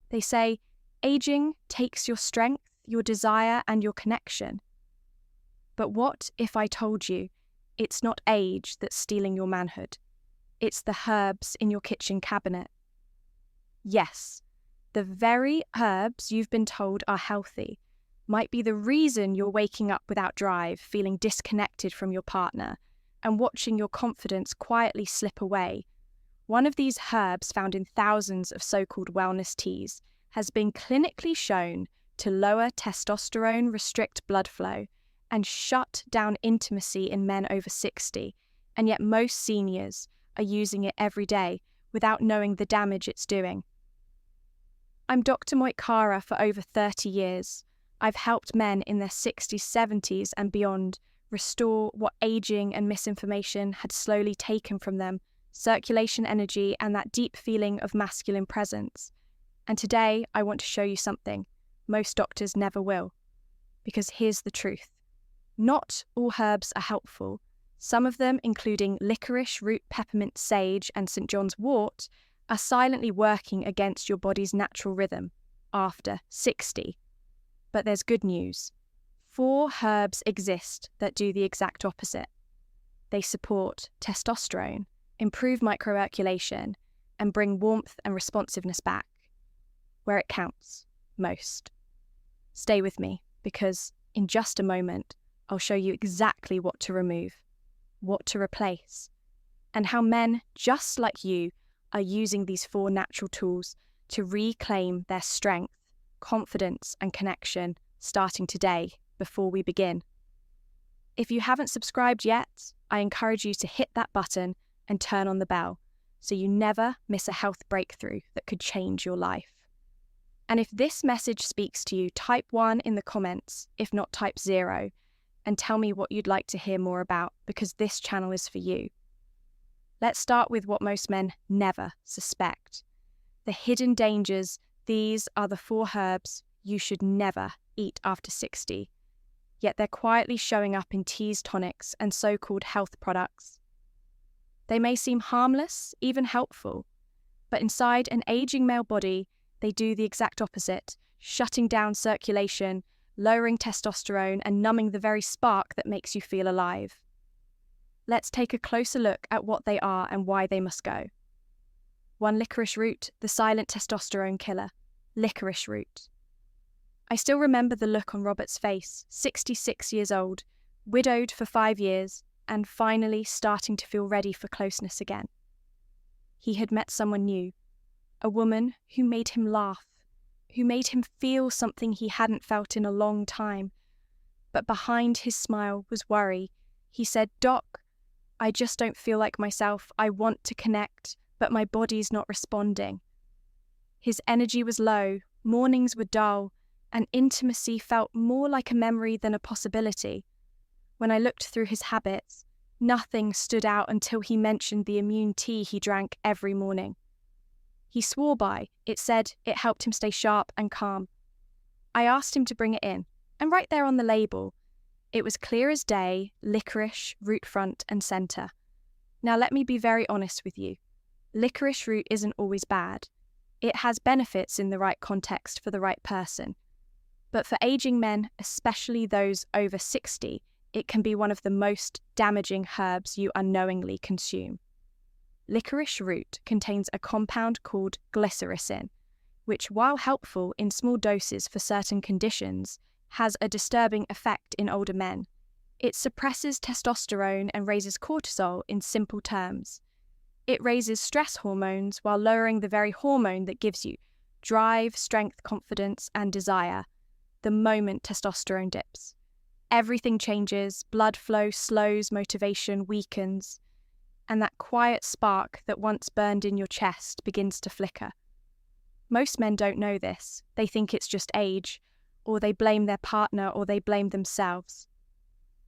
They say, aging takes your strength, your desire, and your connection. But what if I told you it's not age that's stealing your manhood? It's the herbs in your kitchen cabinet. Yes, the very herbs you've been told are healthy might be the reason you're waking up without drive, feeling disconnected from your partner, and watching your confidence quietly slip away. One of these herbs, found in thousands of so-called wellness teas, has been clinically shown to lower testosterone, restrict blood flow, and shut down intimacy in men over 60, and yet most seniors are using it every day without knowing the damage it's doing. I'm Dr. Moitkara for over 30 years. I've helped men in their 60s, 70s and beyond restore what aging and misinformation had slowly taken from them, circulation energy and that deep feeling of masculine presence. And today I want to show you something most doctors never will. Because here's the truth. Not all herbs are helpful. Some of them, including licorice root, peppermint, sage, and St. John's wort, are silently working against your body's natural rhythm after 60. But there's good news. 4 herbs exist that do the exact opposite. They support testosterone, improve microcirculation, and bring warmth and responsiveness back, where it counts most. Stay with me, because in just a moment, I'll show you exactly what to remove, what to replace, and how men just like you are using these 4 natural tools to reclaim their strength, confidence, and connection starting today before we begin. If you haven't subscribed yet, I encourage you to hit that button and turn on the bell so you never miss a health breakthrough that could change your life. And if this message speaks to you, type 1 in the comments, if not type 0, and tell me what you'd like to hear more about, because this channel is for you. Let's start with what most men never suspect. The hidden dangers. These are the 4 herbs you should never eat after 60, yet they're quietly showing up in teas, tonics, and so-called health products. They may seem harmless, even helpful, but inside an aging male body, they do the exact opposite, shutting down circulation, lowering testosterone, and numbing the very spark that makes you feel alive. Let's take a closer look at what they are and why they must go. 1. Licorice root, the silent testosterone killer. Licorice root. I still remember the look on Robert's face, 66 years old, widowed for 5 years, and finally starting to feel ready for closeness again. He had met someone new, a woman who made him laugh, who made him feel something he hadn't felt in a long time. But behind his smile was worry. He said, "Doc, I just don't feel like myself. I want to connect, but my body's not responding." His energy was low, mornings were dull, and intimacy felt more like a memory than a possibility. When I looked through his habits, nothing stood out until he mentioned the immune tea he drank every morning. He swore by. It said it helped him stay sharp and calm. I asked him to bring it in, and right there on the label, it was clear as day, licorice, root front and centre. Now let me be very honest with you. Licorice root isn't always bad. It has benefits in the right context for the right person. But for aging men, especially those over 60, it can be one of the most damaging herbs you unknowingly consume. Licorice root contains a compound called glycyrrhizin, which, while helpful in small doses for certain conditions, has a disturbing effect in older men. It suppresses testosterone and raises cortisol in simple terms. It raises stress hormones while lowering the very hormone that gives you drive, strength, confidence, and desire. The moment testosterone dips, everything changes, blood flow slows, motivation weakens, and that quiet spark that once burned in your chest begins to flicker. Most men don't know this. They think it's just age, or they blame their partner, or they blame themselves.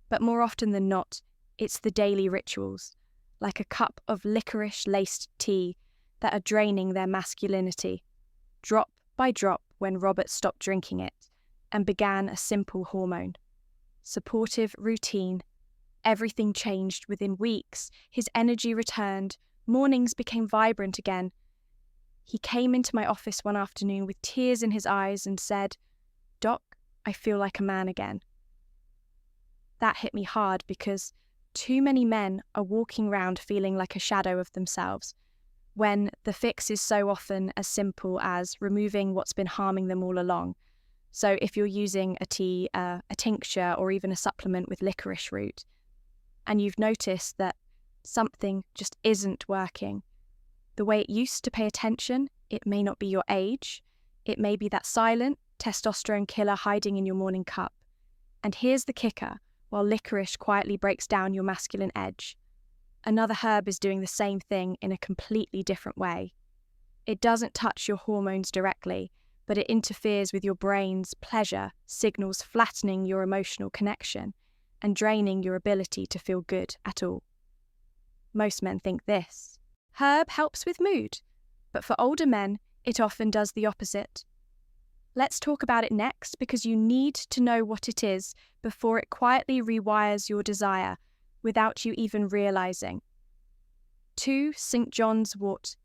But more often than not, it's the daily rituals, like a cup of licorice-laced tea, that are draining their masculinity, drop by drop when Robert stopped drinking it and began a simple hormone. Supportive routine. Everything changed within weeks. His energy returned. Mornings became vibrant again. He came into my office one afternoon with tears in his eyes and said, "Doc, I feel like a man again." That hit me hard because too many men are walking around feeling like a shadow of themselves, when the fix is so often as simple as removing what's been harming them all along. So if you're using a tea, a tincture, or even a supplement with licorice root, and you've noticed that something just isn't working, the way it used to pay attention, it may not be your age. It may be that silent testosterone killer hiding in your morning cup. And here's the kicker: while licorice quietly breaks down your masculine edge, another herb is doing the same thing in a completely different way. It doesn't touch your hormones directly, but it interferes with your brain's pleasure signals, flattening your emotional connection and draining your ability to feel good at all. Most men think this herb helps with mood, but for older men, it often does the opposite. Let's talk about it next, because you need to know what it is before it quietly rewires your desire without you even realizing. 2 St. John's wort.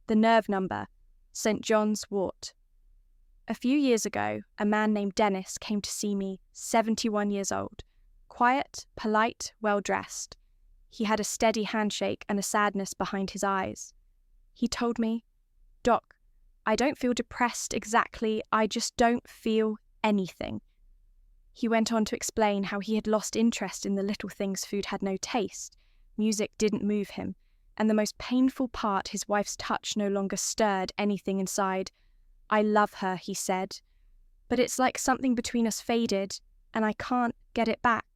The nerve number, St. John's wort. A few years ago, a man named Dennis came to see me, 71 years old, quiet, polite, well-dressed. He had a steady handshake and a sadness behind his eyes. He told me, "Doc, I don't feel depressed exactly, I just don't feel anything." He went on to explain how he had lost interest in the little things food had no taste, music didn't move him, and the most painful part, his wife's touch no longer stirred anything inside. "I love her," he said, "but it's like something between us faded, and I can't get it back."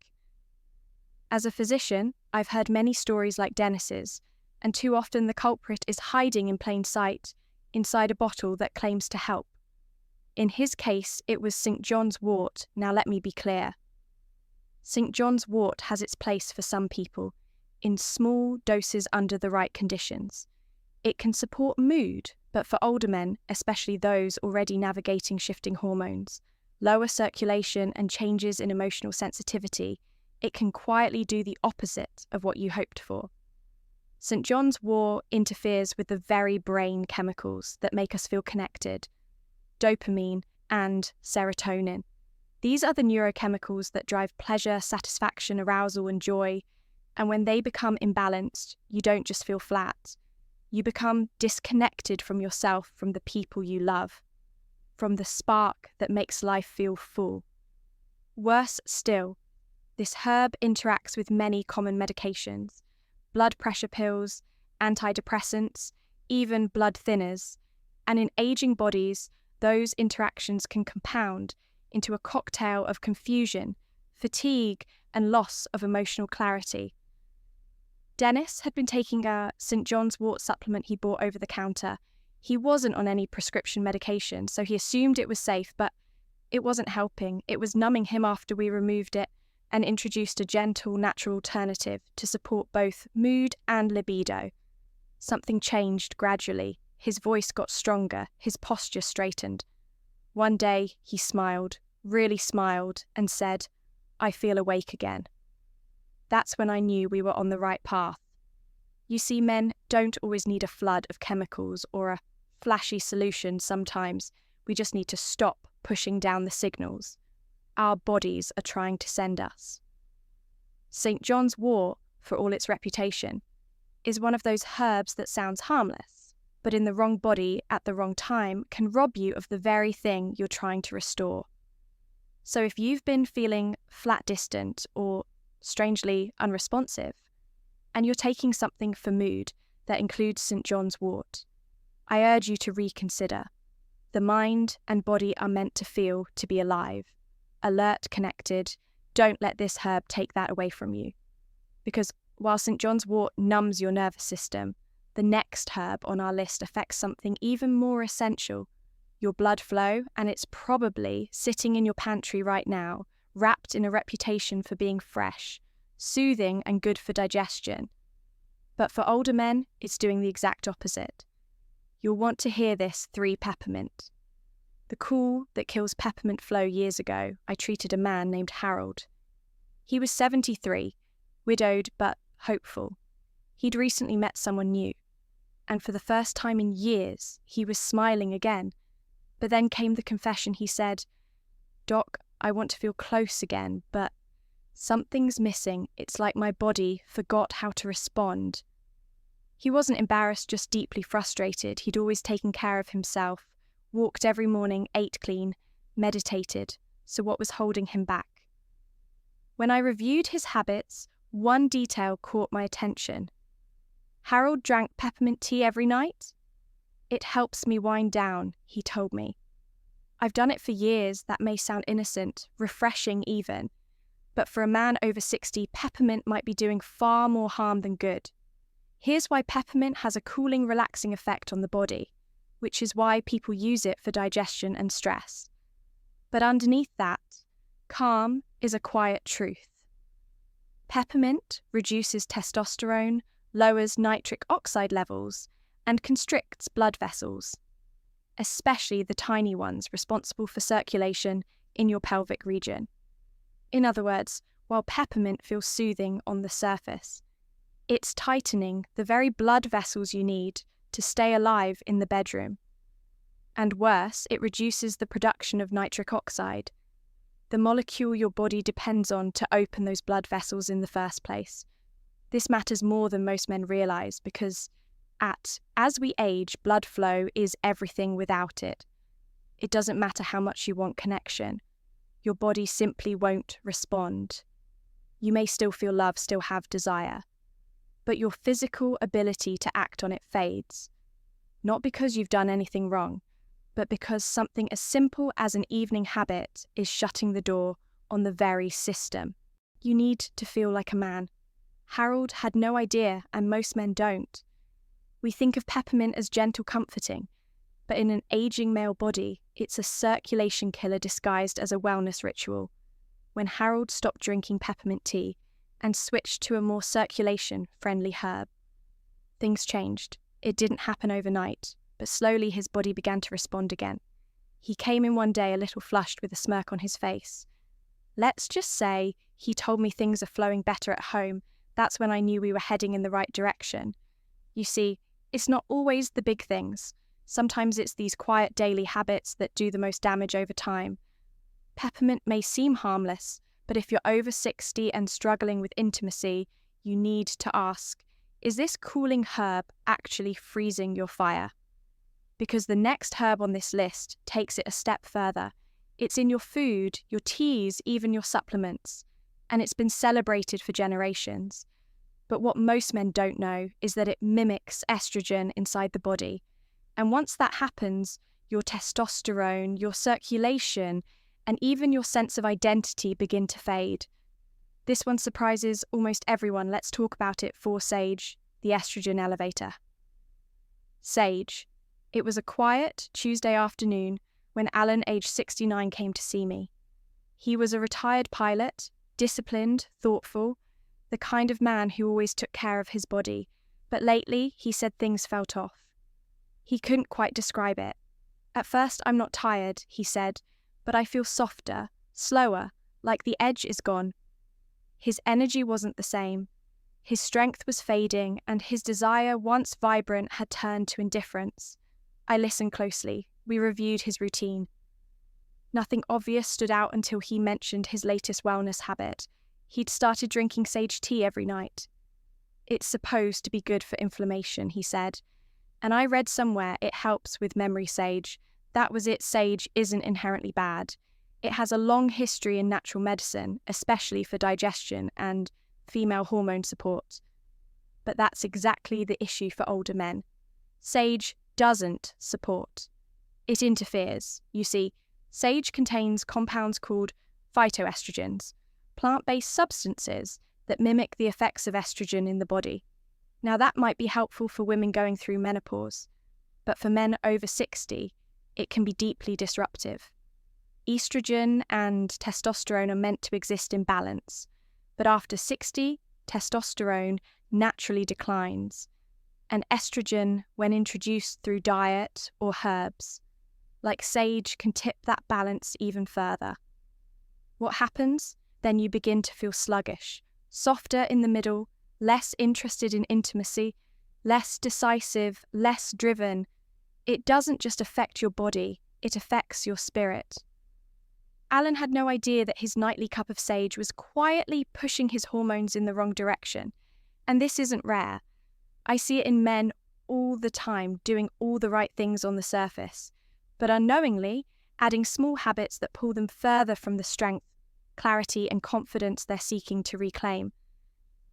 As a physician, I've heard many stories like Dennis's, and too often the culprit is hiding in plain sight, inside a bottle that claims to help. In his case, it was St. John's wort. Now let me be clear. St. John's wort has its place for some people, in small doses under the right conditions. It can support mood, but for older men, especially those already navigating shifting hormones, lower circulation and changes in emotional sensitivity, it can quietly do the opposite of what you hoped for. St. John's wort interferes with the very brain chemicals that make us feel connected, dopamine and serotonin. These are the neurochemicals that drive pleasure, satisfaction, arousal, and joy, and when they become imbalanced, you don't just feel flat. You become disconnected from yourself, from the people you love, from the spark that makes life feel full. Worse still, this herb interacts with many common medications, blood pressure pills, antidepressants, even blood thinners, and in aging bodies, those interactions can compound into a cocktail of confusion, fatigue, and loss of emotional clarity. Dennis had been taking a St. John's wort supplement he bought over the counter. He wasn't on any prescription medication, so he assumed it was safe, but it wasn't helping. It was numbing him after we removed it and introduced a gentle, natural alternative to support both mood and libido. Something changed gradually. His voice got stronger, his posture straightened. One day, he smiled, really smiled, and said, "I feel awake again." That's when I knew we were on the right path. You see, men don't always need a flood of chemicals or a flashy solution sometimes. We just need to stop pushing down the signals our bodies are trying to send us. St. John's wort, for all its reputation, is one of those herbs that sounds harmless, but in the wrong body at the wrong time can rob you of the very thing you're trying to restore. So if you've been feeling flat distant or strangely unresponsive, and you're taking something for mood that includes St. John's wort, I urge you to reconsider. The mind and body are meant to feel, to be alive, alert, connected. Don't let this herb take that away from you. Because while St. John's wort numbs your nervous system, the next herb on our list affects something even more essential, your blood flow, and it's probably sitting in your pantry right now, wrapped in a reputation for being fresh, soothing and good for digestion. But for older men, it's doing the exact opposite. You'll want to hear this 3 peppermint. The cool that kills peppermint flow years ago, I treated a man named Harold. He was 73, widowed but hopeful. He'd recently met someone new. and for the first time in years, he was smiling again. But then came the confession. He said, "Doc, I want to feel close again, but something's missing. It's like my body forgot how to respond." He wasn't embarrassed, just deeply frustrated. He'd always taken care of himself, walked every morning, ate clean, meditated. So what was holding him back? When I reviewed his habits, one detail caught my attention. Harold drank peppermint tea every night. "It helps me wind down," he told me. "I've done it for years." That may sound innocent, refreshing even. But for a man over 60, peppermint might be doing far more harm than good. Here's why peppermint has a cooling, relaxing effect on the body, which is why people use it for digestion and stress. But underneath that, calm is a quiet truth. Peppermint reduces testosterone, lowers nitric oxide levels, and constricts blood vessels, especially the tiny ones responsible for circulation in your pelvic region. In other words, while peppermint feels soothing on the surface, it's tightening the very blood vessels you need to stay alive in the bedroom. And worse, it reduces the production of nitric oxide, the molecule your body depends on to open those blood vessels in the first place. This matters more than most men realize because as we age, blood flow is everything without it. It doesn't matter how much you want connection. Your body simply won't respond. You may still feel love, still have desire, but your physical ability to act on it fades. Not because you've done anything wrong, but because something as simple as an evening habit is shutting the door on the very system. You need to feel like a man. Harold had no idea, and most men don't. We think of peppermint as gentle comforting, but in an aging male body, it's a circulation killer disguised as a wellness ritual. When Harold stopped drinking peppermint tea and switched to a more circulation-friendly herb, things changed. It didn't happen overnight, but slowly his body began to respond again. He came in one day a little flushed with a smirk on his face. Let's just say he told me things are flowing better at home. That's when I knew we were heading in the right direction. You see, it's not always the big things. Sometimes it's these quiet daily habits that do the most damage over time. Peppermint may seem harmless, but if you're over 60 and struggling with intimacy, you need to ask, is this cooling herb actually freezing your fire? Because the next herb on this list takes it a step further. It's in your food, your teas, even your supplements, and it's been celebrated for generations. But what most men don't know is that it mimics estrogen inside the body. And once that happens, your testosterone, your circulation, and even your sense of identity begin to fade. This one surprises almost everyone. Let's talk about it for Sage, the estrogen elevator. Sage. It was a quiet Tuesday afternoon when Alan, aged 69, came to see me. He was a retired pilot, disciplined, thoughtful, the kind of man who always took care of his body, but lately he said things felt off. He couldn't quite describe it. At first, "I'm not tired," he said, "but I feel softer, slower, like the edge is gone." His energy wasn't the same. His strength was fading, and his desire, once vibrant, had turned to indifference. I listened closely. We reviewed his routine. Nothing obvious stood out until he mentioned his latest wellness habit. He'd started drinking sage tea every night. "It's supposed to be good for inflammation," he said. "And I read somewhere it helps with memory sage. That was it. Sage isn't inherently bad. It has a long history in natural medicine, especially for digestion and female hormone support. But that's exactly the issue for older men. Sage doesn't support. It interferes. You see, sage contains compounds called phytoestrogens, plant-based substances that mimic the effects of estrogen in the body. Now that might be helpful for women going through menopause, but for men over 60, it can be deeply disruptive. Estrogen and testosterone are meant to exist in balance, but after 60, testosterone naturally declines, and estrogen, when introduced through diet or herbs, like sage, can tip that balance even further. What happens? Then you begin to feel sluggish, softer in the middle, less interested in intimacy, less decisive, less driven. It doesn't just affect your body, it affects your spirit. Alan had no idea that his nightly cup of sage was quietly pushing his hormones in the wrong direction. And this isn't rare. I see it in men all the time, doing all the right things on the surface, but unknowingly adding small habits that pull them further from the strength, clarity, and confidence they're seeking to reclaim.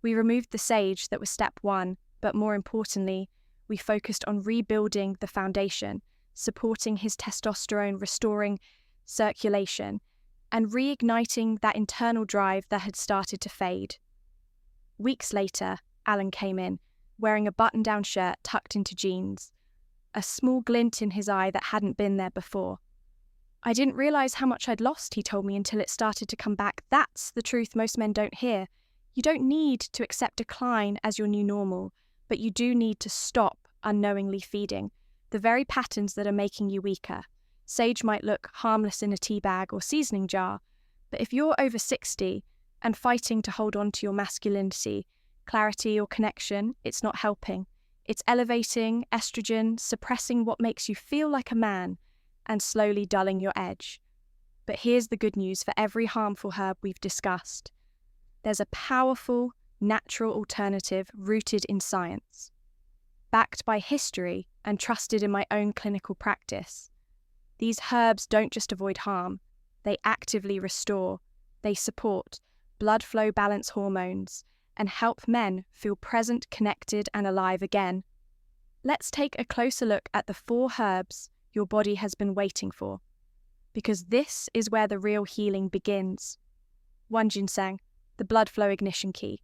We removed the sage that was step one, but more importantly, we focused on rebuilding the foundation, supporting his testosterone, restoring circulation, and reigniting that internal drive that had started to fade. Weeks later, Alan came in, wearing a button-down shirt tucked into jeans, a small glint in his eye that hadn't been there before. I didn't realise how much I'd lost, he told me, until it started to come back. That's the truth most men don't hear. You don't need to accept decline as your new normal, but you do need to stop unknowingly feeding the very patterns that are making you weaker. Sage might look harmless in a tea bag or seasoning jar, but if you're over 60 and fighting to hold on to your masculinity, clarity, or connection, it's not helping. It's elevating estrogen, suppressing what makes you feel like a man, and slowly dulling your edge. But here's the good news for every harmful herb we've discussed. There's a powerful, natural alternative rooted in science, backed by history and trusted in my own clinical practice. These herbs don't just avoid harm, they actively restore, they support blood flow balance hormones, and help men feel present, connected, and alive again. Let's take a closer look at the 4 herbs your body has been waiting for, because this is where the real healing begins. 1. Ginseng, the blood flow ignition key.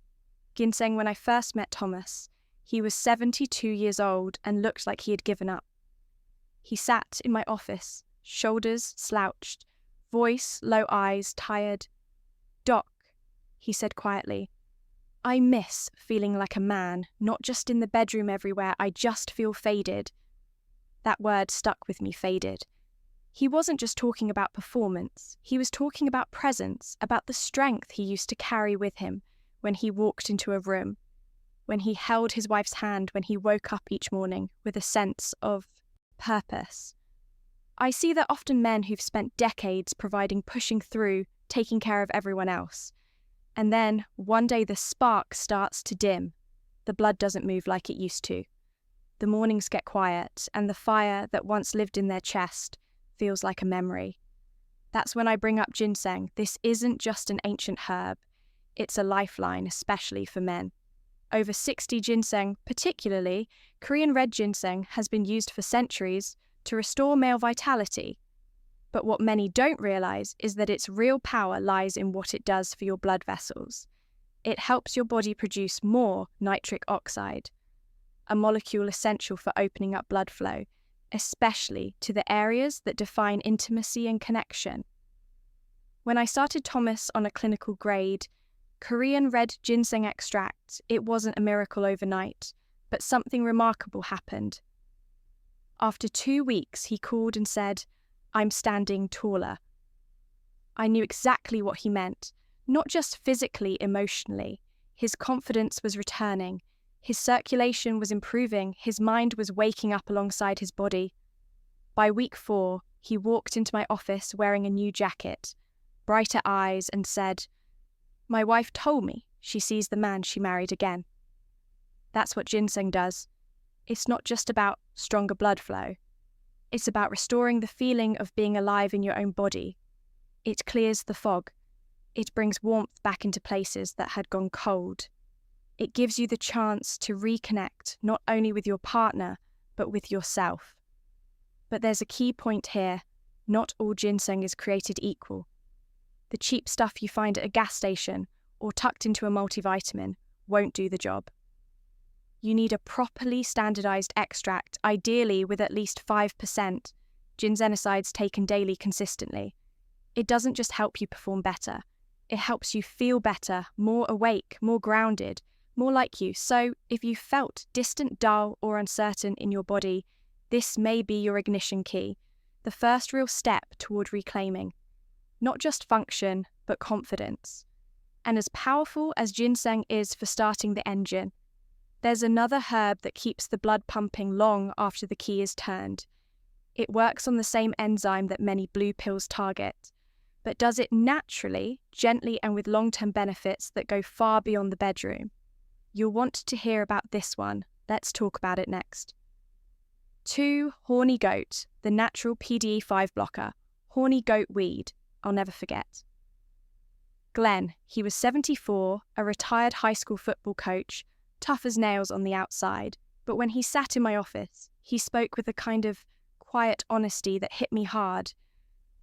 Ginseng, when I first met Thomas, he was 72 years old and looked like he had given up. He sat in my office, shoulders slouched, voice low, eyes tired. "Doc," he said quietly, "I miss feeling like a man, not just in the bedroom everywhere. I just feel faded." That word stuck with me, faded. He wasn't just talking about performance. He was talking about presence, about the strength he used to carry with him when he walked into a room, when he held his wife's hand, when he woke up each morning with a sense of purpose. I see that often men who've spent decades providing, pushing through, taking care of everyone else. And then, one day the spark starts to dim. The blood doesn't move like it used to. The mornings get quiet, and the fire that once lived in their chest feels like a memory. That's when I bring up ginseng. This isn't just an ancient herb. It's a lifeline, especially for men. Over 60 ginseng, particularly Korean red ginseng, has been used for centuries to restore male vitality. But what many don't realize is that its real power lies in what it does for your blood vessels. It helps your body produce more nitric oxide, a molecule essential for opening up blood flow, especially to the areas that define intimacy and connection. When I started Thomas on a clinical grade, Korean red ginseng extract, it wasn't a miracle overnight, but something remarkable happened. After 2 weeks, he called and said, "I'm standing taller." I knew exactly what he meant, not just physically, emotionally. His confidence was returning. His circulation was improving. His mind was waking up alongside his body. By week 4, he walked into my office wearing a new jacket, brighter eyes, and said, "My wife told me she sees the man she married again." That's what ginseng does. It's not just about stronger blood flow. It's about restoring the feeling of being alive in your own body. It clears the fog. It brings warmth back into places that had gone cold. It gives you the chance to reconnect not only with your partner, but with yourself. But there's a key point here. Not all ginseng is created equal. The cheap stuff you find at a gas station or tucked into a multivitamin won't do the job. You need a properly standardized extract, ideally with at least 5% ginsenosides taken daily consistently. It doesn't just help you perform better. It helps you feel better, more awake, more grounded, more like you. So if you felt distant, dull, or uncertain in your body, this may be your ignition key, the first real step toward reclaiming not just function, but confidence. And as powerful as ginseng is for starting the engine, There's another herb that keeps the blood pumping long after the key is turned. It works on the same enzyme that many blue pills target, but does it naturally, gently, and with long-term benefits that go far beyond the bedroom. You'll want to hear about this one. Let's talk about it next. 2. Horny goat, the natural PDE5 blocker. Horny goat weed. I'll never forget. Glenn, he was 74, a retired high school football coach, tough as nails on the outside, but when he sat in my office, he spoke with a kind of quiet honesty that hit me hard.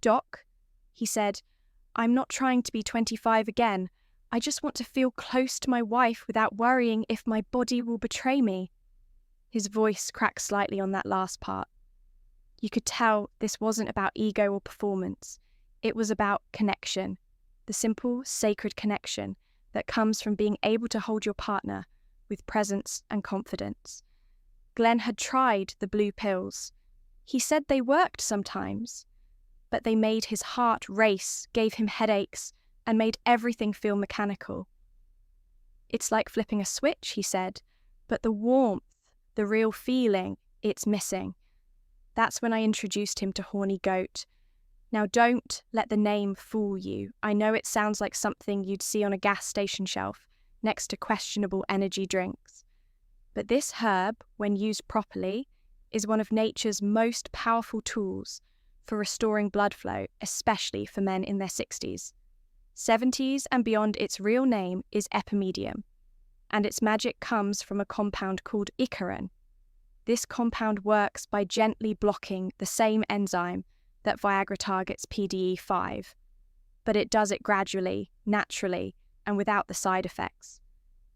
"Doc," he said, "I'm not trying to be 25 again. I just want to feel close to my wife without worrying if my body will betray me." His voice cracked slightly on that last part. You could tell this wasn't about ego or performance. It was about connection, the simple, sacred connection that comes from being able to hold your partner with presence and confidence. Glenn had tried the blue pills. He said they worked sometimes, but they made his heart race, gave him headaches, and made everything feel mechanical. "It's like flipping a switch," he said, "but the warmth, the real feeling, it's missing." That's when I introduced him to Horny Goat. Now don't let the name fool you. I know it sounds like something you'd see on a gas station shelf next to questionable energy drinks. But this herb, when used properly, is one of nature's most powerful tools for restoring blood flow, especially for men in their 60s. 70s and beyond. Its real name is epimedium, and its magic comes from a compound called icarin. This compound works by gently blocking the same enzyme that Viagra targets, PDE5, but it does it gradually, naturally, and without the side effects.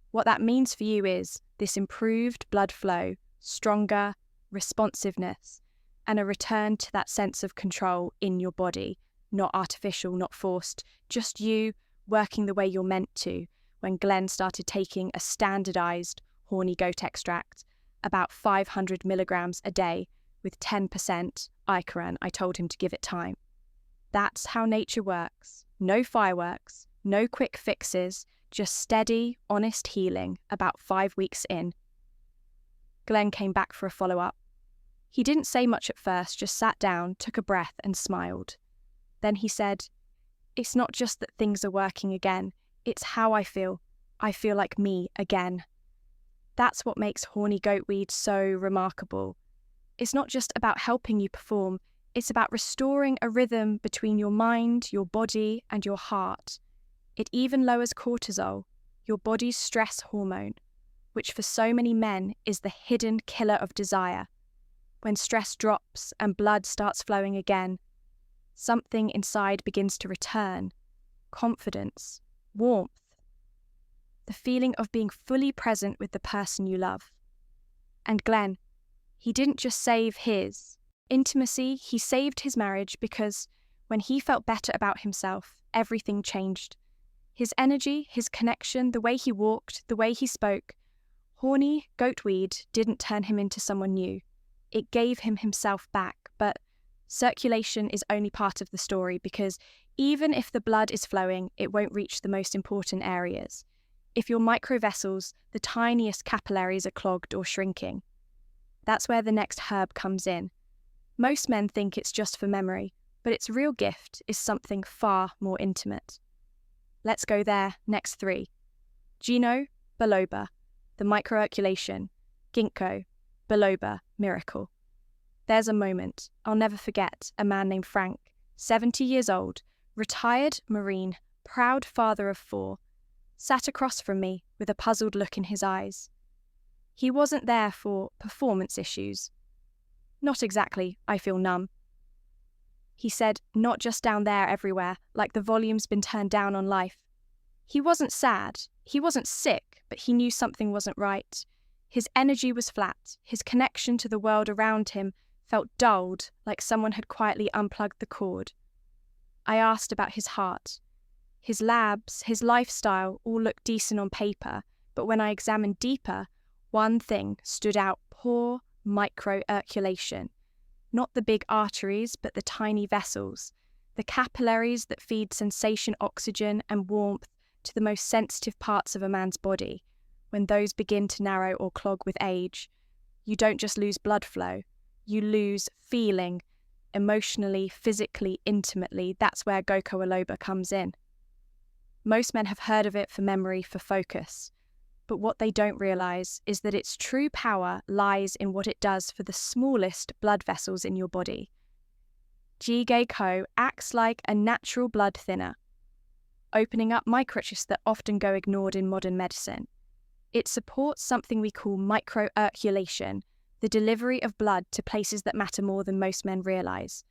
What that means for you is this improved blood flow, stronger responsiveness, and a return to that sense of control in your body, not artificial, not forced, just you working the way you're meant to. When Glenn started taking a standardized horny goat extract, about 500 milligrams a day with 10% icarin, I told him to give it time. That's how nature works. No fireworks, no quick fixes, just steady, honest healing about 5 weeks in. Glenn came back for a follow-up. He didn't say much at first, just sat down, took a breath and smiled. Then he said, "It's not just that things are working again, it's how I feel. I feel like me again." That's what makes horny goatweed so remarkable. It's not just about helping you perform, it's about restoring a rhythm between your mind, your body, and your heart. It even lowers cortisol, your body's stress hormone, which for so many men is the hidden killer of desire. When stress drops and blood starts flowing again, something inside begins to return. Confidence, warmth, the feeling of being fully present with the person you love. And Glenn, he didn't just save his intimacy, he saved his marriage, because when he felt better about himself, everything changed. His energy, his connection, the way he walked, the way he spoke. Horny goatweed didn't turn him into someone new. It gave him himself back, but circulation is only part of the story, because even if the blood is flowing, it won't reach the most important areas. If your microvessels, the tiniest capillaries, are clogged or shrinking. That's where the next herb comes in. Most men think it's just for memory, but its real gift is something far more intimate. Let's go there, next 3. Gino, biloba, the microirculation. Ginkgo, biloba, miracle. There's a moment I'll never forget. A man named Frank, 70 years old, retired Marine, proud father of 4, sat across from me with a puzzled look in his eyes. He wasn't there for performance issues. Not exactly, I feel numb. He said, not just down there, everywhere, like the volume's been turned down on life. He wasn't sad, he wasn't sick, but he knew something wasn't right. His energy was flat, his connection to the world around him felt dulled, like someone had quietly unplugged the cord. I asked about his heart. His labs, his lifestyle all looked decent on paper, but when I examined deeper, one thing stood out: poor microirculation. Not the big arteries, but the tiny vessels, the capillaries that feed sensation, oxygen, and warmth to the most sensitive parts of a man's body. when those begin to narrow or clog with age, you don't just lose blood flow, you lose feeling, emotionally, physically, intimately. That's where Goko Aloba comes in. Most men have heard of it for memory, for focus, but what they don't realize is that its true power lies in what it does for the smallest blood vessels in your body. G-Gako acts like a natural blood thinner, opening up microarteries that often go ignored in modern medicine. It supports something we call microirculation, the delivery of blood to places that matter more than most men realize.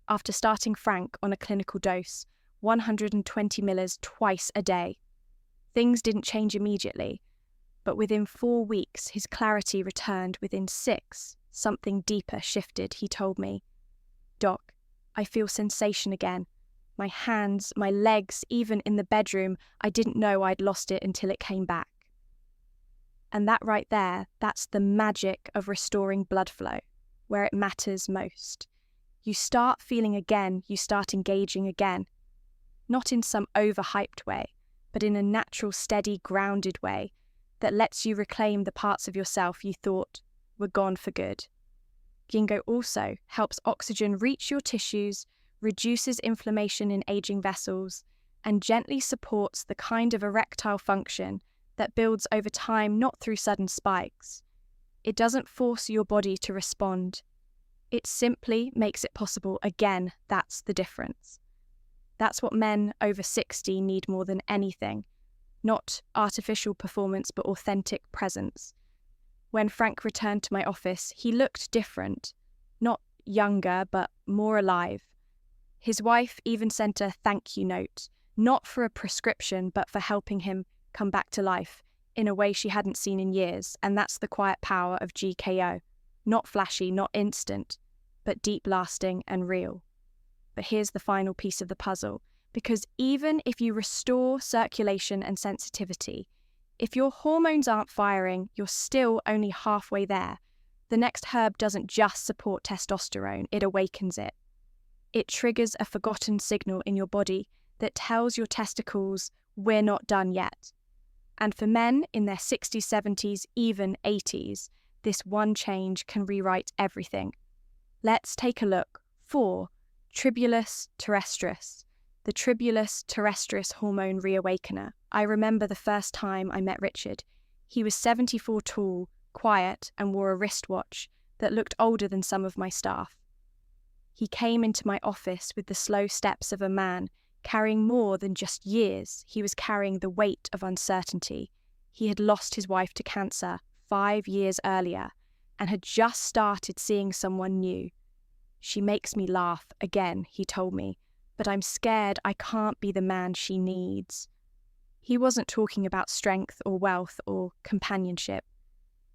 After starting Frank on a clinical dose, 120 milliliters twice a day, things didn't change immediately, but within 4 weeks, his clarity returned. Within 6, something deeper shifted, he told me. "Doc, I feel sensation again. My hands, my legs, even in the bedroom, I didn't know I'd lost it until it came back." And that right there, that's the magic of restoring blood flow, where it matters most. You start feeling again, you start engaging again. Not in some overhyped way, but in a natural, steady, grounded way that lets you reclaim the parts of yourself you thought were gone for good. Ginkgo also helps oxygen reach your tissues, reduces inflammation in aging vessels, and gently supports the kind of erectile function that builds over time, not through sudden spikes. It doesn't force your body to respond. It simply makes it possible. Again, that's the difference. That's what men over 60 need more than anything. Not artificial performance, but authentic presence. When Frank returned to my office, he looked different. Not younger, but more alive. His wife even sent a thank you note, not for a prescription, but for helping him come back to life in a way she hadn't seen in years. And that's the quiet power of GKO. Not flashy, not instant, but deep lasting and real. But here's the final piece of the puzzle, because even if you restore circulation and sensitivity, if your hormones aren't firing, you're still only halfway there. The next herb doesn't just support testosterone, it awakens it. It triggers a forgotten signal in your body that tells your testicles, we're not done yet. And for men in their 60s, 70s, even 80s, this one change can rewrite everything. Let's take a look. 4. Tribulus terrestris, the Tribulus terrestris hormone reawakener. I remember the first time I met Richard. He was 74 tall, quiet, and wore a wristwatch that looked older than some of my staff. He came into my office with the slow steps of a man carrying more than just years. He was carrying the weight of uncertainty. He had lost his wife to cancer 5 years earlier and had just started seeing someone new. "She makes me laugh," again, he told me, "but I'm scared I can't be the man she needs." He wasn't talking about strength or wealth or companionship.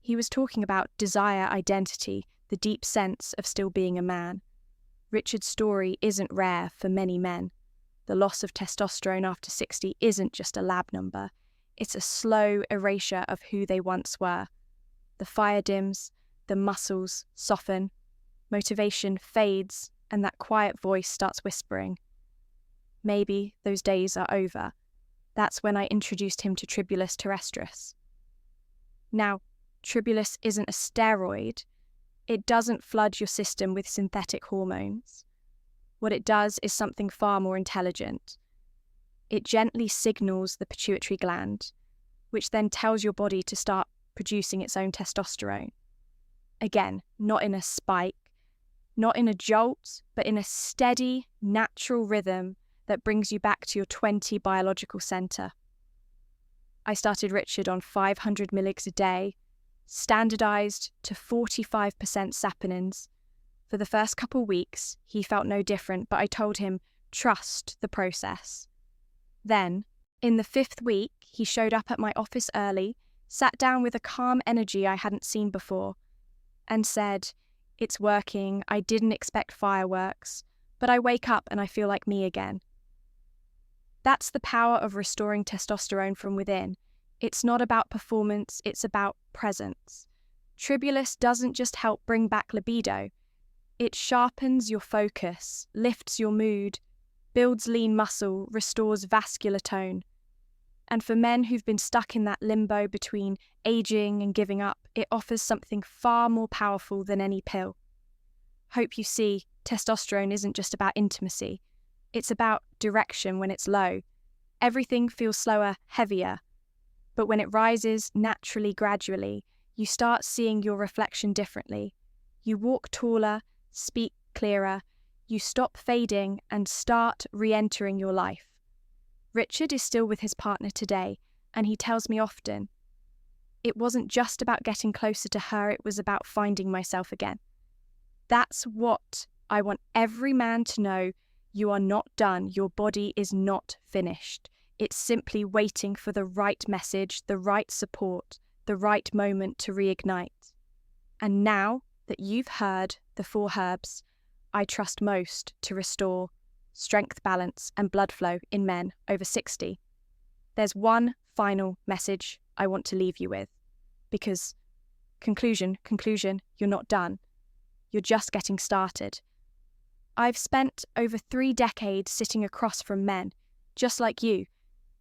He was talking about desire, identity, the deep sense of still being a man. Richard's story isn't rare for many men. The loss of testosterone after 60 isn't just a lab number. It's a slow erasure of who they once were. The fire dims, the muscles soften, motivation fades, and that quiet voice starts whispering. Maybe those days are over. That's when I introduced him to Tribulus terrestris. Now, Tribulus isn't a steroid. It doesn't flood your system with synthetic hormones. What it does is something far more intelligent. It gently signals the pituitary gland, which then tells your body to start producing its own testosterone. Again, not in a spike, not in a jolt, but in a steady, natural rhythm that brings you back to your 20 biological center. I started Richard on 500 milligrams a day, standardized to 45% saponins. For the first couple weeks, he felt no different, but I told him, trust the process. Then, in the 5th week, he showed up at my office early, sat down with a calm energy I hadn't seen before, and said, "It's working, I didn't expect fireworks, but I wake up and I feel like me again." That's the power of restoring testosterone from within. It's not about performance, it's about presence. Tribulus doesn't just help bring back libido. It sharpens your focus, lifts your mood, builds lean muscle, restores vascular tone. And for men who've been stuck in that limbo between aging and giving up, it offers something far more powerful than any pill. Hope you see, testosterone isn't just about intimacy. It's about direction when it's low. Everything feels slower, heavier. But when it rises naturally, gradually, you start seeing your reflection differently. You walk taller, speak clearer, you stop fading and start re-entering your life. Richard is still with his partner today, and he tells me often, it wasn't just about getting closer to her, it was about finding myself again. That's what I want every man to know. You are not done. Your body is not finished. It's simply waiting for the right message, the right support, the right moment to reignite. And now that you've heard the 4 herbs I trust most to restore strength, balance, and blood flow in men over 60, there's one final message I want to leave you with. Because, conclusion, you're not done. You're just getting started. I've spent over 3 decades sitting across from men, just like you,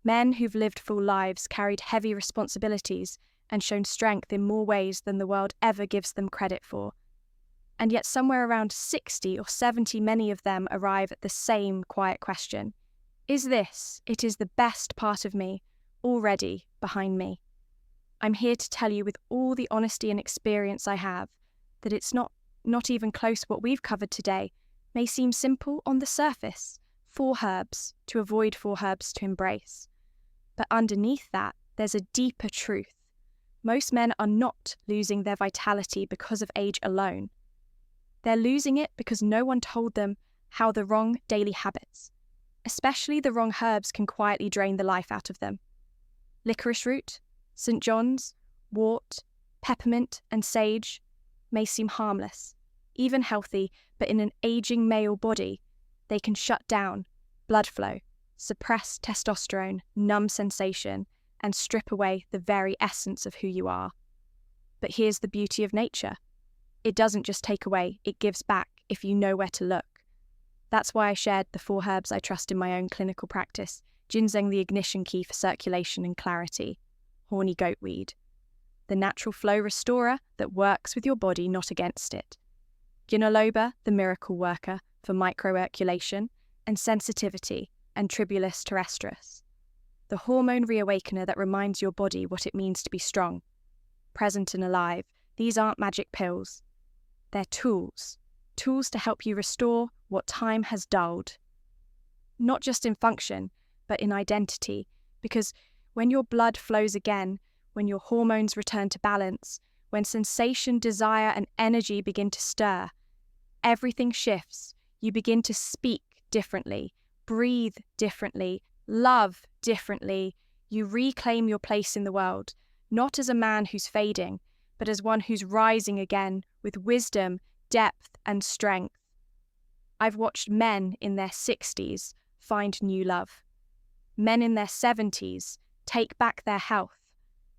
men who've lived full lives, carried heavy responsibilities, and shown strength in more ways than the world ever gives them credit for. And yet somewhere around 60 or 70, many of them arrive at the same quiet question. Is this, it is the best part of me, already behind me? I'm here to tell you with all the honesty and experience I have that it's not even close. What we've covered today may seem simple on the surface, 4 herbs to avoid, 4 herbs to embrace. But underneath that, there's a deeper truth. Most men are not losing their vitality because of age alone. They're losing it because no one told them how the wrong daily habits, especially the wrong herbs, can quietly drain the life out of them. Licorice root, St. John's, wort, peppermint, and sage may seem harmless, even healthy, but in an aging male body, they can shut down blood flow, suppress testosterone, numb sensation, and strip away the very essence of who you are. But here's the beauty of nature. It doesn't just take away, it gives back if you know where to look. That's why I shared the 4 herbs I trust in my own clinical practice. Ginseng, the ignition key for circulation and clarity. Horny goatweed, the natural flow restorer that works with your body, not against it. Ginoloba, the miracle worker for microirculation and sensitivity, and Tribulus terrestris, the hormone reawakener that reminds your body what it means to be strong, present and alive. These aren't magic pills. They're tools to help you restore what time has dulled. Not just in function, but in identity, because when your blood flows again, when your hormones return to balance, when sensation, desire, and energy begin to stir, everything shifts. You begin to speak differently, breathe differently, love differently. You reclaim your place in the world, not as a man who's fading, but as one who's rising again with wisdom, depth, and strength. I've watched men in their 60s find new love. Men in their 70s take back their health.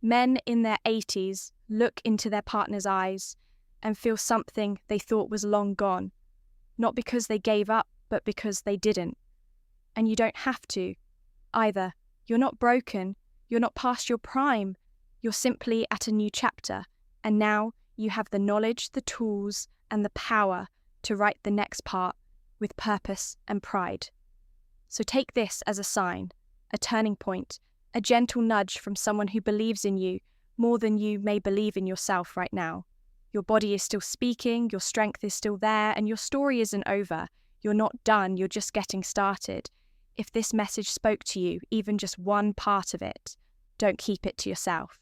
Men in their 80s look into their partner's eyes and feel something they thought was long gone, not because they gave up, but because they didn't. And you don't have to, either. You're not broken, you're not past your prime, you're simply at a new chapter, and now you have the knowledge, the tools, and the power to write the next part with purpose and pride. So take this as a sign, a turning point, a gentle nudge from someone who believes in you more than you may believe in yourself right now. Your body is still speaking, your strength is still there, and your story isn't over. You're not done, you're just getting started. If this message spoke to you, even just one part of it, don't keep it to yourself.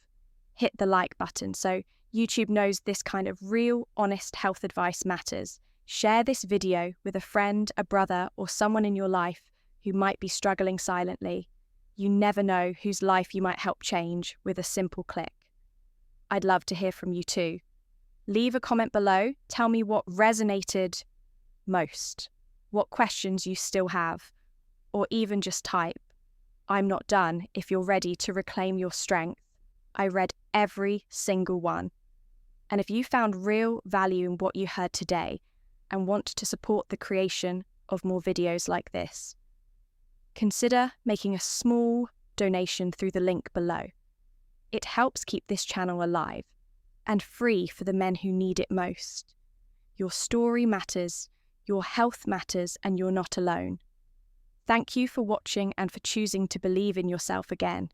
Hit the like button so YouTube knows this kind of real, honest health advice matters. Share this video with a friend, a brother, or someone in your life who might be struggling silently. You never know whose life you might help change with a simple click. I'd love to hear from you too. Leave a comment below. Tell me what resonated most, what questions you still have, or even just type, "I'm not done," if you're ready to reclaim your strength. I read every single one. And if you found real value in what you heard today and want to support the creation of more videos like this, consider making a small donation through the link below. It helps keep this channel alive and free for the men who need it most. Your story matters, your health matters, and you're not alone. Thank you for watching and for choosing to believe in yourself again.